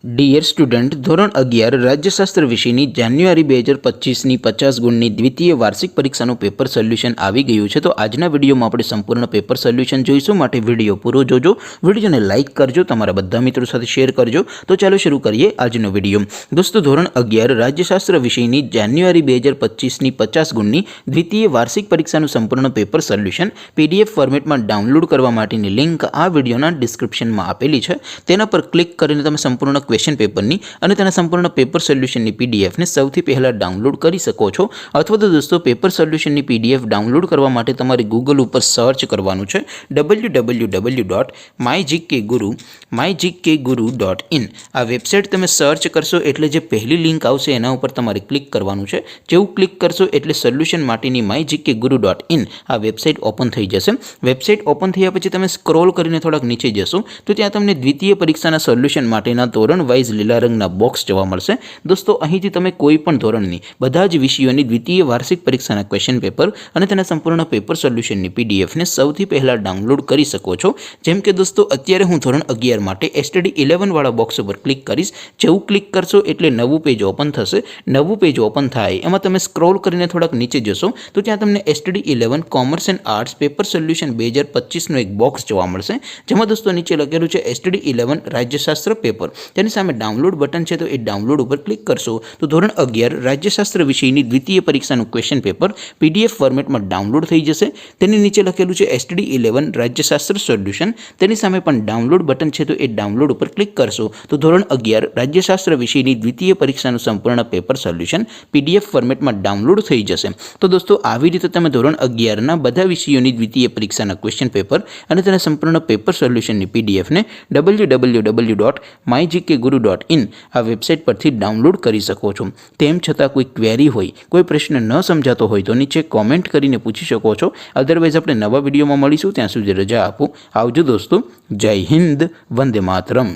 Dear student, ધોરણ 11 રાજ્યશાસ્ત્ર વિષયની જાન્યુઆરી 2025ની 50 ગુણની દ્વિતીય વાર્ષિક પરીક્ષાનું પેપર સોલ્યુશન આવી ગયું છે. તો આજના વિડીયોમાં આપણે સંપૂર્ણ પેપર સોલ્યુશન જોઈશું. માટે વિડીયો પૂરો જોજો, વિડીયોને લાઇક કરજો, તમારા બધા મિત્રો સાથે શેર કરજો. તો ચાલો શરૂ કરીએ આજનો વિડીયો. દોસ્તો, ધોરણ 11 રાજ્યશાસ્ત્ર વિષયની જાન્યુઆરી 2025ની 50 ગુણની દ્વિતીય વાર્ષિક પરીક્ષાનું સંપૂર્ણ પેપર સોલ્યુશન PDF ફોર્મેટમાં ડાઉનલોડ કરવા માટેની લિંક આ વિડીયોના ડિસ્ક્રિપ્શનમાં આપેલી છે. તેના પર ક્લિક કરીને તમે સંપૂર્ણ ક્વેશ્ચન પેપરની અને તેના સંપૂર્ણ પેપર સોલ્યુશનની PDFને સૌથી પહેલાં ડાઉનલોડ કરી શકો છો. અથવા તો દોસ્તો, પેપર સોલ્યુશનની PDF ડાઉનલોડ કરવા માટે તમારે ગૂગલ ઉપર સર્ચ કરવાનું છે www.mygkguru.in. આ વેબસાઇટ તમે સર્ચ કરશો એટલે જે પહેલી લિંક આવશે એના ઉપર તમારે ક્લિક કરવાનું છે. જેવું ક્લિક કરશો એટલે સોલ્યુશન માટેની mygkguru.in આ વેબસાઇટ ઓપન થઈ જશે. વેબસાઇટ ઓપન થયા પછી તમે સ્ક્રોલ કરીને થોડાક નીચે જશો તો ત્યાં તમને દ્વિતીય પરીક્ષાના સોલ્યુશન માટેના ધોરણ વાઇઝ લીલા રંગના બોક્સ જોવા મળશે. દોસ્તો, અહીંથી તમે કોઈ પણ ધોરણની બધા જ વિષયોની દ્વિતીય વાર્ષિક પરીક્ષાના ક્વેશ્ચન પેપર અને તેના સંપૂર્ણ પેપર સોલ્યુશનની PDFને સૌથી પહેલાં ડાઉનલોડ કરી શકો છો. જેમ કે દોસ્તો, અત્યારે હું ધોરણ 11 માટે STD 11 વાળા બોક્સ ઉપર ક્લિક કરીશ. જેવું ક્લિક કરશો એટલે નવું પેજ ઓપન થશે. નવું પેજ ઓપન થાય એમાં તમે સ્ક્રોલ કરીને થોડાક નીચે જશો તો ત્યાં તમને STD 11 commerce and arts paper solution 2025નો એક બોક્સ જોવા મળશે. જેમાં દોસ્તો નીચે લખેલું છે STD 11 રાજ્યશાસ્ત્ર પેપર. તેની સામે ડાઉનલોડ બટન છે, તો એ ડાઉનલોડ ઉપર ક્લિક કરશો તો ધોરણ 11 રાજ્યશાસ્ત્ર વિષયની દ્વિતીય પરીક્ષાનું ક્વેશ્ચન પેપર PDF ફોર્મેટમાં ડાઉનલોડ થઈ જશે. તેની નીચે લખેલું છે STD 11 રાજ્યશાસ્ત્ર સોલ્યુશન. તેની સામે પણ ડાઉનલોડ બટન છે, તો એ ડાઉનલોડ ઉપર ક્લિક કરશો તો ધોરણ 11 રાજ્યશાસ્ત્ર વિષયની દ્વિતીય પરીક્ષાનું સંપૂર્ણ પેપર સોલ્યુશન PDF ફોર્મેટમાં ડાઉનલોડ થઈ જશે. તો દોસ્તો, આવી રીતે તમે ધોરણ 11ના બધા વિષયોની દ્વિતીય પરીક્ષાના ક્વેશ્ચન પેપર અને તેના સંપૂર્ણ પેપર સોલ્યુશનની PDFને www.mygkguru.in આ વેબસાઇટ પરથી ડાઉનલોડ કરી શકો છો. તેમ છતાં કોઈ ક્વેરી હોય, કોઈ પ્રશ્ન ન સમજાતો હોય તો નીચે કોમેન્ટ કરીને પૂછી શકો છો. અધરવાઇઝ આપણે નવા વિડીયોમાં મળીશું. ત્યાં સુધી રજા આપો. આવજો દોસ્તો. જય હિન્દ. વંદે માતરમ.